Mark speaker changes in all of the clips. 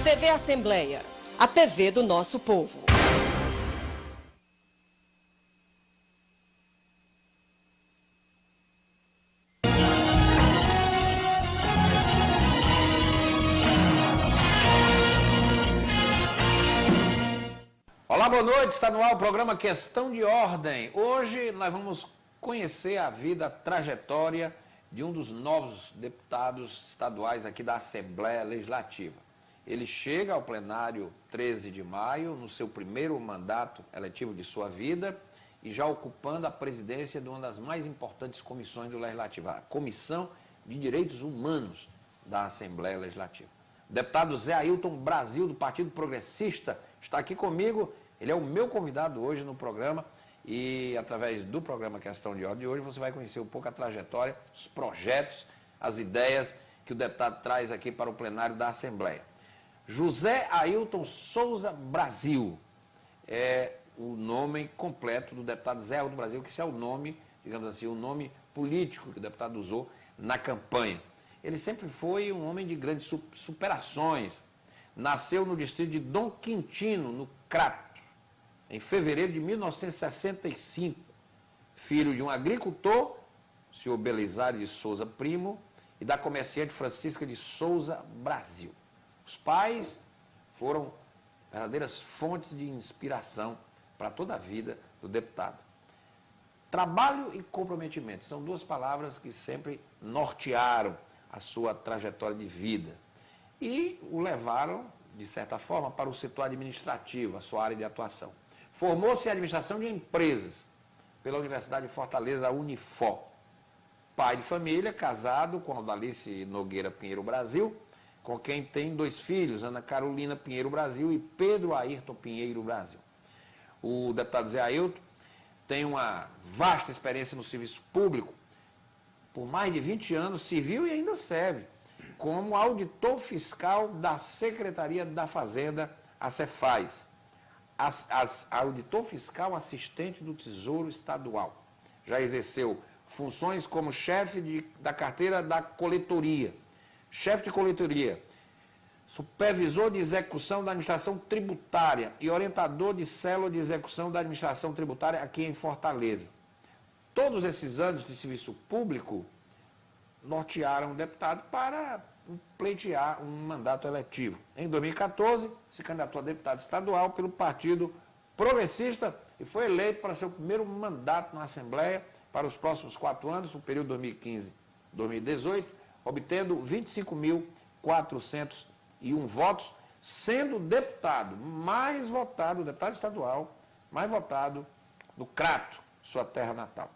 Speaker 1: TV Assembleia, a TV do nosso povo.
Speaker 2: Olá, boa noite, está no ar o programa Questão de Ordem. Hoje nós vamos conhecer a vida, a trajetória de um dos novos deputados estaduais aqui da Assembleia Legislativa. Ele chega ao plenário 13 de maio, no seu primeiro mandato eletivo de sua vida, e já ocupando a presidência de uma das mais importantes comissões do Legislativo, a Comissão de Direitos Humanos da Assembleia Legislativa. O deputado Zé Ailton Brasil, do Partido Progressista, está aqui comigo. Ele é o meu convidado hoje no programa e, através do programa Questão de Ordem de hoje, você vai conhecer um pouco a trajetória, os projetos, as ideias que o deputado traz aqui para o plenário da Assembleia. José Ailton Souza Brasil é o nome completo do deputado Zé Ailton Brasil, que esse é o nome, digamos assim, o nome político que o deputado usou na campanha. Ele sempre foi um homem de grandes superações. Nasceu no distrito de Dom Quintino, no Crato, em fevereiro de 1965. Filho de um agricultor, o senhor Belisário de Souza Primo, e da comerciante Francisca de Souza Brasil. Os pais foram verdadeiras fontes de inspiração para toda a vida do deputado. Trabalho e comprometimento são duas palavras que sempre nortearam a sua trajetória de vida e o levaram, de certa forma, para o setor administrativo, a sua área de atuação. Formou-se em administração de empresas pela Universidade de Fortaleza, a Unifor. Pai de família, casado com Aldalice Nogueira Pinheiro Brasil, com quem tem 2 filhos, Ana Carolina Pinheiro Brasil e Pedro Ayrton Pinheiro Brasil. O deputado Zé Ailton tem uma vasta experiência no serviço público. Por mais de 20 anos serviu e ainda serve como auditor fiscal da Secretaria da Fazenda, a Cefaz. Auditor fiscal assistente do Tesouro Estadual. Já exerceu funções como chefe da carteira da coletoria, chefe de coletoria, supervisor de execução da administração tributária e orientador de célula de execução da administração tributária aqui em Fortaleza. Todos esses anos de serviço público nortearam o deputado para pleitear um mandato eletivo. Em 2014, se candidatou a deputado estadual pelo Partido Progressista e foi eleito para seu primeiro mandato na Assembleia para os próximos 4 anos, o período 2015-2018, obtendo 25.401 votos, sendo o deputado mais votado, o deputado estadual mais votado do Crato, sua terra natal.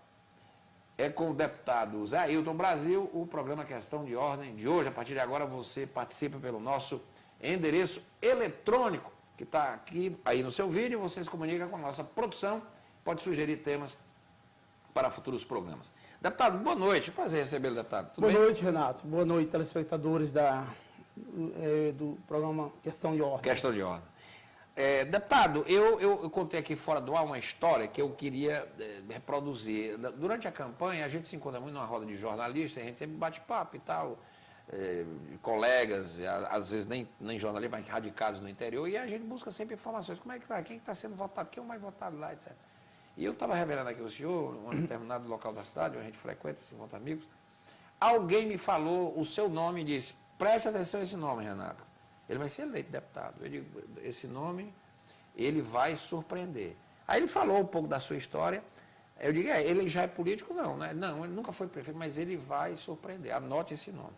Speaker 2: É com o deputado Zé Ailton Brasil, o programa Questão de Ordem de hoje. A partir de agora você participa pelo nosso endereço eletrônico, que está aqui aí no seu vídeo, você se comunica com a nossa produção, pode sugerir temas para futuros programas. Deputado, boa noite, prazer recebê-lo, deputado.
Speaker 3: Boa noite, Renato. Boa noite, telespectadores do programa Questão de Ordem.
Speaker 2: Questão de Ordem. Deputado, eu contei aqui fora do ar uma história que eu queria reproduzir. Durante a campanha, a gente se encontra muito numa roda de jornalistas, a gente sempre bate papo e tal, colegas, às vezes nem jornalistas, mas radicados no interior, e a gente busca sempre informações. Como é que está? Quem está sendo votado? Quem é o mais votado lá, etc. E eu estava revelando aqui ao senhor, em um determinado local da cidade, onde a gente frequenta, se encontra amigos, alguém me falou o seu nome e disse, preste atenção a esse nome, Renato. Ele vai ser eleito deputado. Eu digo, esse nome, ele vai surpreender. Aí ele falou um pouco da sua história. Eu digo, ele já é político? Não, né? Não, ele nunca foi prefeito, mas ele vai surpreender. Anote esse nome.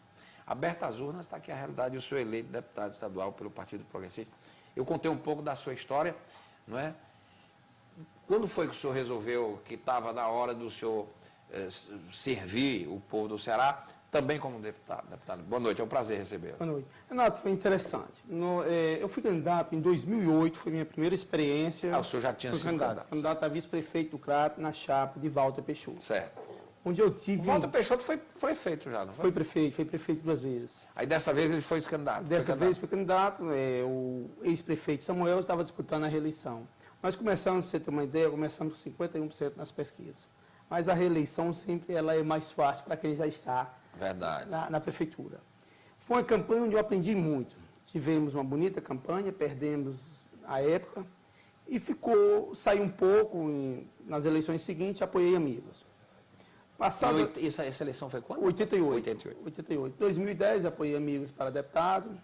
Speaker 2: Aberta às urnas, está aqui a realidade, o senhor eleito deputado estadual pelo Partido Progressista. Eu contei um pouco da sua história, não é? Quando foi que o senhor resolveu que estava na hora do senhor servir o povo do Ceará, também como deputado? Deputado, boa noite, é um prazer recebê-lo.
Speaker 3: Boa noite. Renato, foi interessante. Eu fui candidato em 2008, foi minha primeira experiência.
Speaker 2: O senhor já tinha sido
Speaker 3: candidato a vice-prefeito do Crato na chapa de Walter Peixoto.
Speaker 2: Certo.
Speaker 3: Onde eu tive...
Speaker 2: O Walter Peixoto foi prefeito já, não foi?
Speaker 3: Foi prefeito 2 vezes.
Speaker 2: Aí dessa vez ele foi candidato?
Speaker 3: Dessa vez foi candidato, o ex-prefeito Samuel estava disputando a reeleição. Nós começamos, para você ter uma ideia, começamos com 51% nas pesquisas. Mas a reeleição sempre ela é mais fácil para quem já está
Speaker 2: Verdade.
Speaker 3: Na prefeitura. Foi uma campanha onde eu aprendi muito. tivemos uma bonita campanha, perdemos a época, e saiu um pouco, nas eleições seguintes, apoiei amigos. Passado,
Speaker 2: Essa eleição foi quando?
Speaker 3: 88. 2010 apoiei amigos para deputado,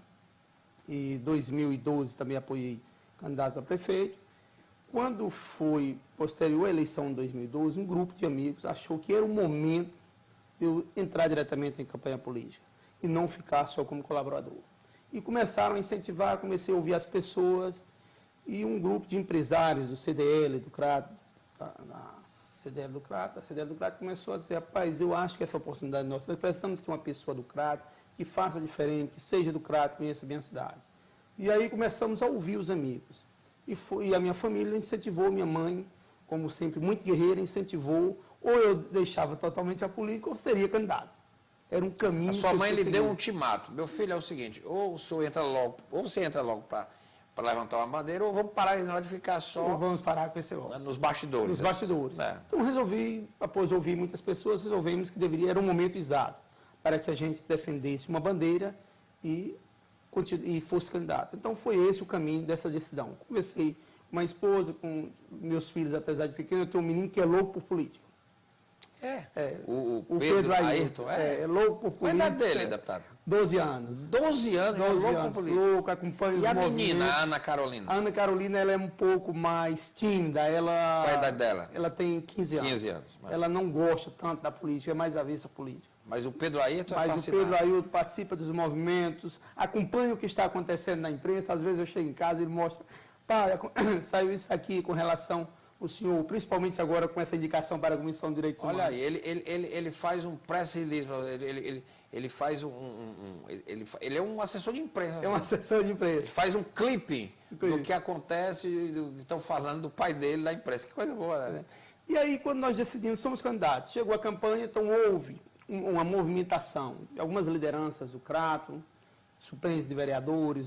Speaker 3: e 2012 também apoiei candidato a prefeito. Quando foi posterior à eleição de 2012, um grupo de amigos achou que era o momento de eu entrar diretamente em campanha política e não ficar só como colaborador. E começaram a incentivar, comecei a ouvir as pessoas, e um grupo de empresários do CDL, do CRAT, a CDL do CRAT começou a dizer: rapaz, eu acho que essa oportunidade nossa, nós precisamos ter uma pessoa do CRAT que faça diferente, que seja do CRAT, conheça bem a cidade. E aí começamos a ouvir os amigos. E a minha família incentivou, minha mãe, como sempre, muito guerreira, incentivou, ou eu deixava totalmente a política, ou seria candidato. Era um caminho.
Speaker 2: A sua mãe lhe deu um ultimato: meu filho, é o seguinte, ou o senhor entra logo, ou você entra logo para levantar uma bandeira, ou vamos parar de ficar só.
Speaker 3: Ou vamos parar com esse negócio.
Speaker 2: Nos bastidores.
Speaker 3: Nos bastidores.
Speaker 2: É.
Speaker 3: Então resolvi, após ouvir muitas pessoas, resolvemos que era um momento exato para que a gente defendesse uma bandeira e fosse candidato. Então foi esse o caminho dessa decisão. Comecei com uma esposa, com meus filhos, apesar de pequeno, eu tenho um menino que é louco por política.
Speaker 2: O Pedro Ayrton,
Speaker 3: é louco por política.
Speaker 2: Qual a idade dele, deputado?
Speaker 3: 12 anos.
Speaker 2: 12 anos,
Speaker 3: 12
Speaker 2: louco
Speaker 3: anos,
Speaker 2: por política.
Speaker 3: louco, acompanha os
Speaker 2: E a
Speaker 3: movimentos.
Speaker 2: menina, a Ana Carolina?
Speaker 3: A Ana Carolina, ela é um pouco mais tímida.
Speaker 2: Qual a idade dela?
Speaker 3: Ela tem 15 anos.
Speaker 2: 15 anos. Mas...
Speaker 3: Ela não gosta tanto da política, é mais avessa à política.
Speaker 2: Mas o Pedro Ayrton é
Speaker 3: Mas
Speaker 2: fascinado.
Speaker 3: o Pedro Ayrton participa dos movimentos, acompanha o que está acontecendo na imprensa. Às vezes eu chego em casa e ele mostra: pai, saiu isso aqui com relação ao senhor, principalmente agora com essa indicação para a Comissão de Direitos Humanos.
Speaker 2: Olha aí, ele faz um press release, ele faz ele é um assessor de imprensa.
Speaker 3: É um assessor de imprensa.
Speaker 2: Ele faz um clipping do que acontece, do que estão falando do pai dele na imprensa. Que coisa boa, né?
Speaker 3: E aí, quando nós decidimos, somos candidatos, chegou a campanha, então houve uma movimentação de algumas lideranças do Crato, suplentes de vereadores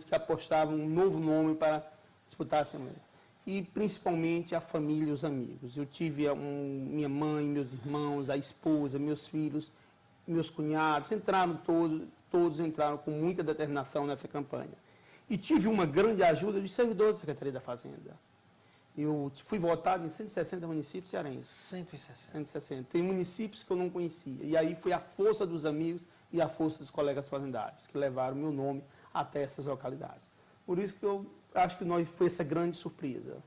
Speaker 3: que apostavam um novo nome para disputar a Assembleia. E principalmente a família e os amigos. Eu tive minha mãe, meus irmãos, a esposa, meus filhos, meus cunhados, entraram todos entraram com muita determinação nessa campanha. E tive uma grande ajuda dos servidores da Secretaria da Fazenda. Eu fui votado em 160 municípios cearenses. 160. Tem municípios que eu não conhecia. E aí foi a força dos amigos e a força dos colegas fazendários que levaram meu nome até essas localidades. Por isso que eu acho que foi essa grande surpresa.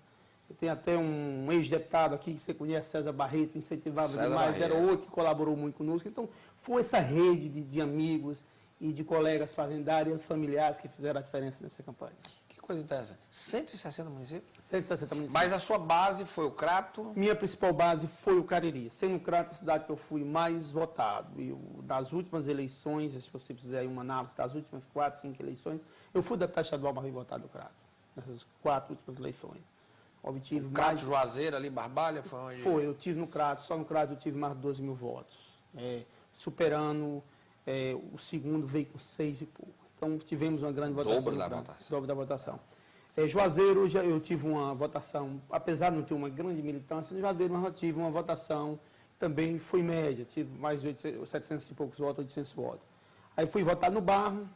Speaker 3: Tem até um ex-deputado aqui que você conhece, César Barreto, incentivava demais, era outro que colaborou muito conosco. Então, foi essa rede de amigos e de colegas fazendários e familiares que fizeram a diferença nessa campanha.
Speaker 2: Que coisa interessante. 160 municípios?
Speaker 3: 160 municípios.
Speaker 2: Mas a sua base foi o Crato?
Speaker 3: Minha principal base foi o Cariri. Sendo o Crato a cidade que eu fui mais votado. Das últimas eleições, se você fizer uma análise das últimas 4, 5 eleições, eu fui deputado estadual mais bem votado do Crato, nessas 4 últimas eleições. Obtive
Speaker 2: o Crato Juazeiro, ali, Barbalha, foi onde?
Speaker 3: Foi, eu tive no Crato, só no Crato eu tive mais de 12 mil votos, superando o segundo veio com 6 e pouco. Então tivemos uma grande votação. Dobro da votação. Juazeiro, eu tive uma votação, apesar de não ter uma grande militância, no Juazeiro eu tive uma votação, também foi média, tive mais de 700 e poucos votos, 800 votos. Aí fui votar no Barro,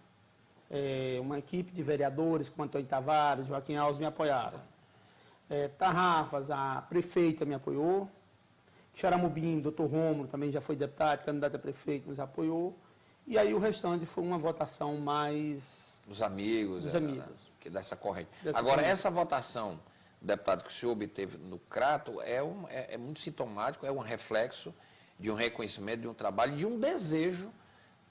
Speaker 3: uma equipe de vereadores, como Antônio Tavares, Joaquim Alves, me apoiaram. Tarrafas, a prefeita me apoiou. Xaramubim, doutor Rômulo, também já foi deputado, candidato a prefeito, nos apoiou. E aí o restante foi uma votação mais...
Speaker 2: Dos amigos.
Speaker 3: Dos amigos.
Speaker 2: Que dessa corrente. Agora, essa votação, deputado, que o senhor obteve no Crato, é muito sintomático, é um reflexo de um reconhecimento, de um trabalho, de um desejo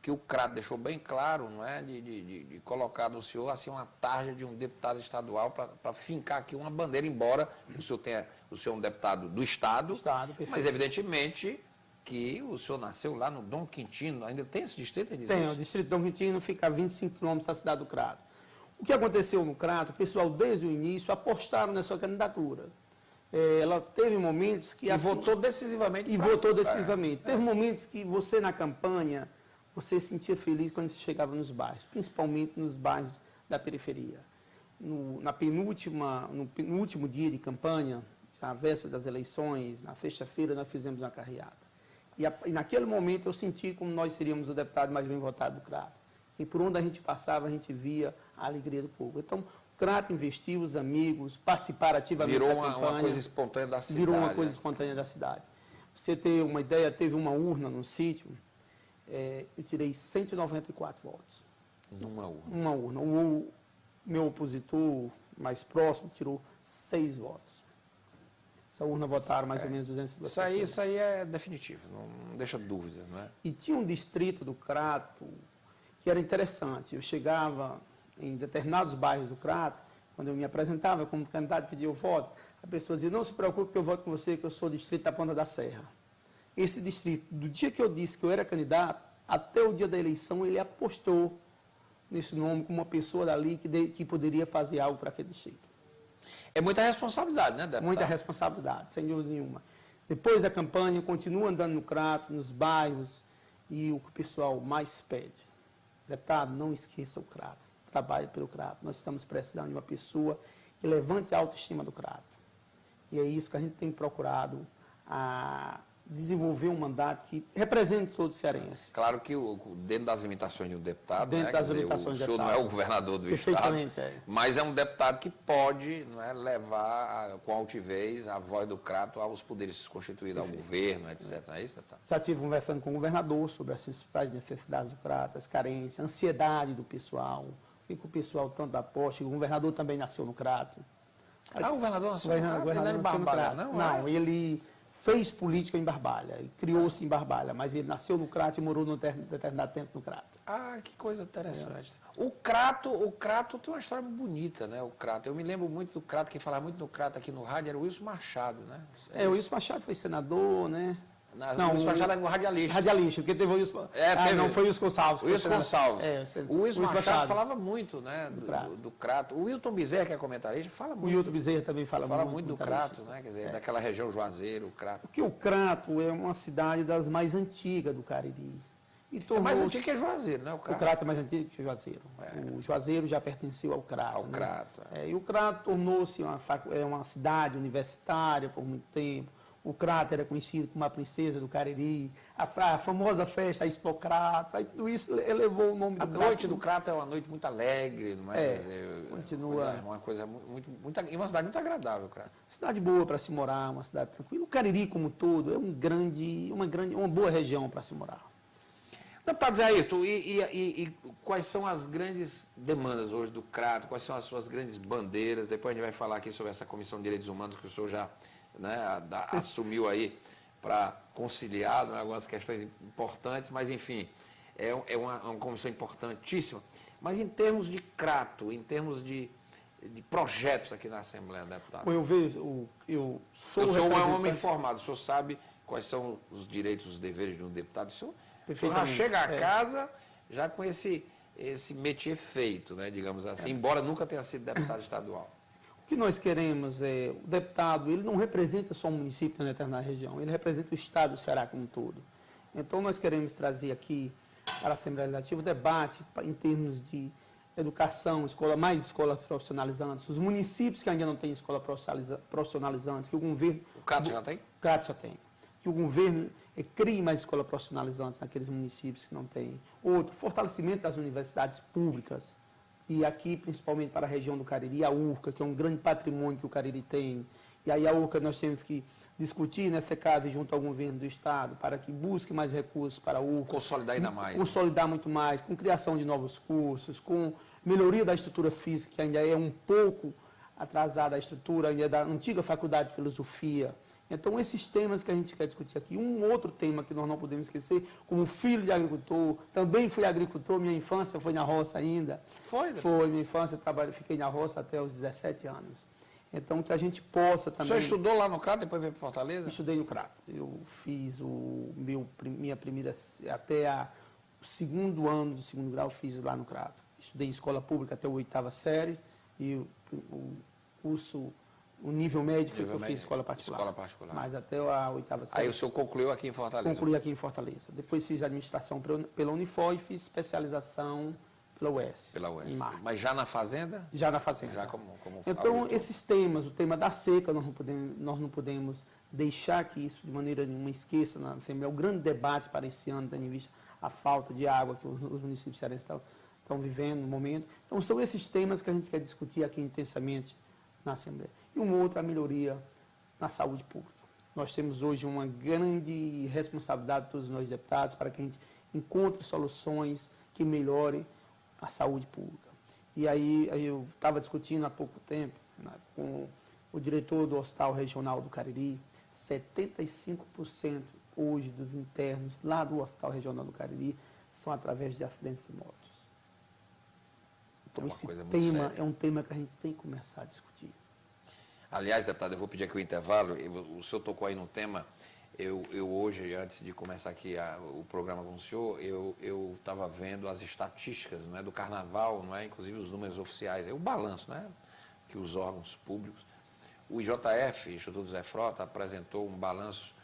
Speaker 2: que o Crato deixou bem claro, não é? De colocar no senhor assim, uma tarja de um deputado estadual para fincar aqui uma bandeira, embora o senhor é um deputado do Estado, mas evidentemente que o senhor nasceu lá no Dom Quintino, ainda tem esse distrito?
Speaker 3: Tem, o distrito Dom Quintino fica a 25 quilômetros da cidade do Crato. O que aconteceu no Crato, o pessoal desde o início apostaram nessa candidatura. Ela teve momentos que...
Speaker 2: votou decisivamente.
Speaker 3: E votou decisivamente. Teve momentos que você na campanha... Você se sentia feliz quando você chegava nos bairros, principalmente nos bairros da periferia. No último dia de campanha, já à véspera das eleições, na sexta-feira, nós fizemos uma carreata. E naquele momento eu senti como nós seríamos o deputado mais bem votado do Crato. que por onde a gente passava, a gente via a alegria do povo. Então, o Crato investiu, os amigos, participaram ativamente da campanha.
Speaker 2: Virou uma coisa espontânea da cidade.
Speaker 3: Virou uma coisa espontânea da cidade. Pra você ter uma ideia, teve uma urna no sítio, eu tirei 194 votos.
Speaker 2: Numa urna.
Speaker 3: Uma urna. O meu opositor mais próximo tirou 6 votos. Essa urna votaram mais ou menos 202 pessoas.
Speaker 2: Isso aí é definitivo, não deixa dúvida, não é?
Speaker 3: E tinha um distrito do Crato que era interessante. Eu chegava em determinados bairros do Crato, quando eu me apresentava como candidato e pedia o voto, a pessoa dizia, não se preocupe que eu voto com você, que eu sou do distrito da Ponta da Serra. Esse distrito, do dia que eu disse que eu era candidato, até o dia da eleição, ele apostou nesse nome como uma pessoa dali que poderia fazer algo para aquele distrito.
Speaker 2: É muita responsabilidade, né, deputado?
Speaker 3: Muita responsabilidade, sem dúvida nenhuma. Depois da campanha, eu continuo andando no Crato, nos bairros, e o que o pessoal mais pede. Deputado, não esqueça o Crato. Trabalhe pelo Crato. Nós estamos precisando de uma pessoa que levante a autoestima do Crato. E é isso que a gente tem procurado, a desenvolver um mandato que represente todo o cearense.
Speaker 2: Claro que dentro das limitações de um deputado,
Speaker 3: Dentro
Speaker 2: né,
Speaker 3: das
Speaker 2: quer dizer,
Speaker 3: limitações
Speaker 2: o senhor
Speaker 3: do
Speaker 2: não é
Speaker 3: deputado.
Speaker 2: o governador do estado,
Speaker 3: Perfeitamente,
Speaker 2: mas é um deputado que pode, não é, levar com altivez a voz do Crato aos poderes constituídos, ao governo, etc. Não é isso, deputado?
Speaker 3: Já estive conversando com o governador sobre as principais necessidades do Crato, as carências, a ansiedade do pessoal, o que o pessoal tanto aposta. O governador também nasceu no Crato.
Speaker 2: Ah, o governador nasceu
Speaker 3: O
Speaker 2: no Crato? Ele é de
Speaker 3: nasceu no
Speaker 2: Barbalha,
Speaker 3: Crato.
Speaker 2: não?
Speaker 3: Não, ele fez política em Barbalha, criou-se em Barbalha, mas ele nasceu no Crato e morou num determinado tempo no Crato.
Speaker 2: Ah, que coisa interessante. O Crato tem uma história bonita, né? O Crato. Eu me lembro muito do Crato, quem falava muito do Crato aqui no rádio era o Wilson Machado, né?
Speaker 3: O Wilson Machado foi senador, né?
Speaker 2: Não, o Wilson Machado era um radialista.
Speaker 3: Radialista, porque teve o Wilson...
Speaker 2: teve.
Speaker 3: não, foi o Wilson Gonçalves.
Speaker 2: O Wilson Gonçalves. O Wilson Machado
Speaker 3: Machado
Speaker 2: falava muito, né? Do Crato. O Wilton Bezerra, que é comentarista, fala
Speaker 3: O
Speaker 2: muito.
Speaker 3: Wilton Bezerra também fala
Speaker 2: muito do Crato, né? Quer dizer, daquela região Juazeiro, o Crato.
Speaker 3: Porque o Crato é uma cidade das mais antigas do Cariri. E
Speaker 2: É mais antigo que é Juazeiro, né?
Speaker 3: O Crato é mais antigo que o Juazeiro. O Juazeiro já pertenceu ao Crato.
Speaker 2: Ao Crato.
Speaker 3: E o Crato tornou-se uma cidade universitária por muito tempo. O Crato era conhecido como a princesa do Cariri. A famosa festa, a Expo Crato. Aí tudo isso elevou o nome do Crato.
Speaker 2: A noite do Crato é uma noite muito alegre, não é? Quer dizer,
Speaker 3: continua.
Speaker 2: Uma coisa e uma cidade muito agradável, Crato.
Speaker 3: Cidade boa para se morar, uma cidade tranquila. O Cariri, como um todo, é uma boa região para se morar.
Speaker 2: Deputado Zé Ayrton, e quais são as grandes demandas hoje do Crato? Quais são as suas grandes bandeiras? Depois a gente vai falar aqui sobre essa Comissão de Direitos Humanos que o senhor já, né, assumiu aí para conciliar, né, algumas questões importantes, mas enfim, é uma comissão importantíssima. Mas em termos de Crato, em termos de projetos aqui na Assembleia, deputado?
Speaker 3: Eu vejo, eu sou
Speaker 2: o senhor é um homem
Speaker 3: representante...
Speaker 2: informado, o senhor sabe quais são os direitos e os deveres de um deputado, o senhor já
Speaker 3: Perfeitamente.
Speaker 2: chega a casa já com esse métier feito, né, digamos assim, embora nunca tenha sido deputado estadual.
Speaker 3: O que nós queremos é, o deputado, ele não representa só um município na determinada região, ele representa o Estado do Ceará como um todo. Então, nós queremos trazer aqui para a Assembleia Legislativa o debate em termos de educação, mais escolas profissionalizantes, os municípios que ainda não têm escola profissionalizante, que o governo...
Speaker 2: O Crato já tem?
Speaker 3: O Crato já tem. Que o governo crie mais escolas profissionalizantes naqueles municípios que não têm. Outro, fortalecimento das universidades públicas. E aqui, principalmente para a região do Cariri, a URCA, que é um grande patrimônio que o Cariri tem. E aí a URCA nós temos que discutir, né, FECAV junto ao governo do Estado, para que busque mais recursos para a URCA.
Speaker 2: Consolidar ainda mais.
Speaker 3: Consolidar muito mais, com criação de novos cursos, com melhoria da estrutura física, que ainda é um pouco atrasada a estrutura, ainda é da antiga Faculdade de Filosofia. Então, esses temas que a gente quer discutir aqui, um outro tema que nós não podemos esquecer, como filho de agricultor, também fui agricultor, minha infância foi na roça ainda.
Speaker 2: Foi?
Speaker 3: Foi, minha infância, fiquei na roça até os 17 anos. Então, que a gente possa também...
Speaker 2: O senhor estudou lá no Crato, depois veio para Fortaleza?
Speaker 3: Estudei no Crato. Eu fiz minha primeira, até o segundo ano do segundo grau, fiz lá no Crato. Estudei em escola pública até a 8ª série e o curso... O nível médio foi que eu fiz escola particular.
Speaker 2: Escola particular.
Speaker 3: Mas até a 8ª série.
Speaker 2: Aí o senhor concluiu aqui em Fortaleza?
Speaker 3: Concluí aqui em Fortaleza. Depois fiz administração pela Unifor e fiz especialização pela UES.
Speaker 2: Pela UES.
Speaker 3: Em marketing.
Speaker 2: Mas já na fazenda?
Speaker 3: Já na fazenda.
Speaker 2: Já como
Speaker 3: então,
Speaker 2: auditor.
Speaker 3: esses temas, o tema da seca, nós não podemos deixar que isso de maneira nenhuma esqueça na Assembleia. O grande debate para esse ano, tendo em vista a falta de água que os municípios cearenses estão vivendo no momento. Então, são esses temas que a gente quer discutir aqui intensamente na Assembleia. E uma outra melhoria na saúde pública. Nós temos hoje uma grande responsabilidade de todos nós deputados para que a gente encontre soluções que melhorem a saúde pública. E aí eu estava discutindo há pouco tempo, né, com o diretor do Hospital Regional do Cariri, 75% hoje dos internos lá do Hospital Regional do Cariri são através de acidentes de motos. Então, esse tema é um tema que a gente tem que começar a discutir.
Speaker 2: Aliás, deputado, eu vou pedir aqui o intervalo. O senhor tocou aí no tema. Eu hoje, antes de começar aqui o programa com o senhor, eu estava vendo as estatísticas, não é, do carnaval, não é, inclusive os números oficiais, o balanço, né, que os órgãos públicos. O IJF, Instituto Zé Frota, apresentou um balanço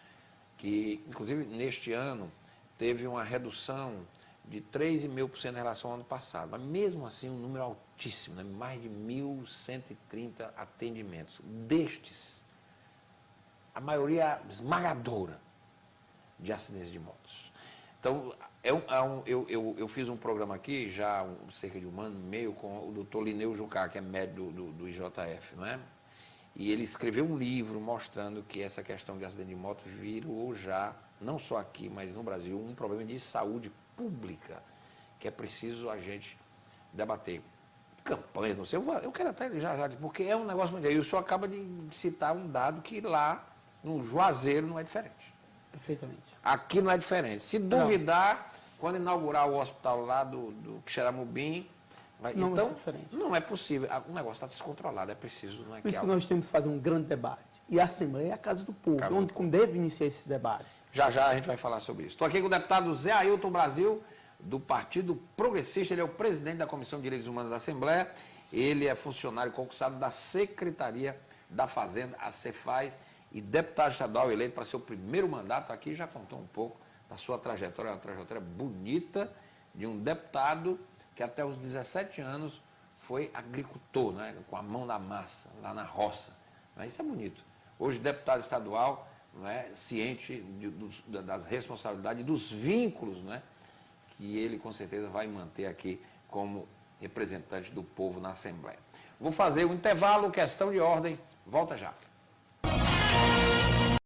Speaker 2: que, inclusive, neste ano, teve uma redução de 3,5% em relação ao ano passado. Mas, mesmo assim, um número altíssimo, né? Mais de 1.130 atendimentos. Destes, a maioria esmagadora de acidentes de motos. Então, eu fiz um programa aqui, já há cerca de um ano e meio, com o doutor Lineu Jucá, que é médico do IJF, não é? E ele escreveu um livro mostrando que essa questão de acidente de moto virou já, não só aqui, mas no Brasil, um problema de saúde pública, que é preciso a gente debater. Campanha, não sei, eu quero até já, porque é um negócio muito... E o senhor acaba de citar um dado que lá, no Juazeiro, não é diferente.
Speaker 3: Perfeitamente.
Speaker 2: Aqui não é diferente. Se duvidar, quando inaugurar o hospital lá do Xeramubim,
Speaker 3: Não
Speaker 2: então,
Speaker 3: vai ser diferente.
Speaker 2: não é possível. O negócio está descontrolado, é preciso... Não é
Speaker 3: Por isso
Speaker 2: que
Speaker 3: que nós temos que fazer um grande debate. E a Assembleia é a casa do povo,
Speaker 2: Casa do
Speaker 3: onde deve iniciar esses debates.
Speaker 2: Já a gente vai falar sobre isso. Estou aqui com o deputado Zé Ailton Brasil, do Partido Progressista. Ele é o presidente da Comissão de Direitos Humanos da Assembleia. Ele é funcionário concursado da Secretaria da Fazenda, a Cefaz, e deputado estadual eleito para seu primeiro mandato. Aqui já contou um pouco da sua trajetória, uma trajetória bonita de um deputado que até os 17 anos foi agricultor, né, com a mão na massa, lá na roça. Isso é bonito. Hoje, deputado estadual, né, ciente das responsabilidades e dos vínculos, né, que ele, com certeza, vai manter aqui como representante do povo na Assembleia. Vou fazer um intervalo, questão de ordem, volta já.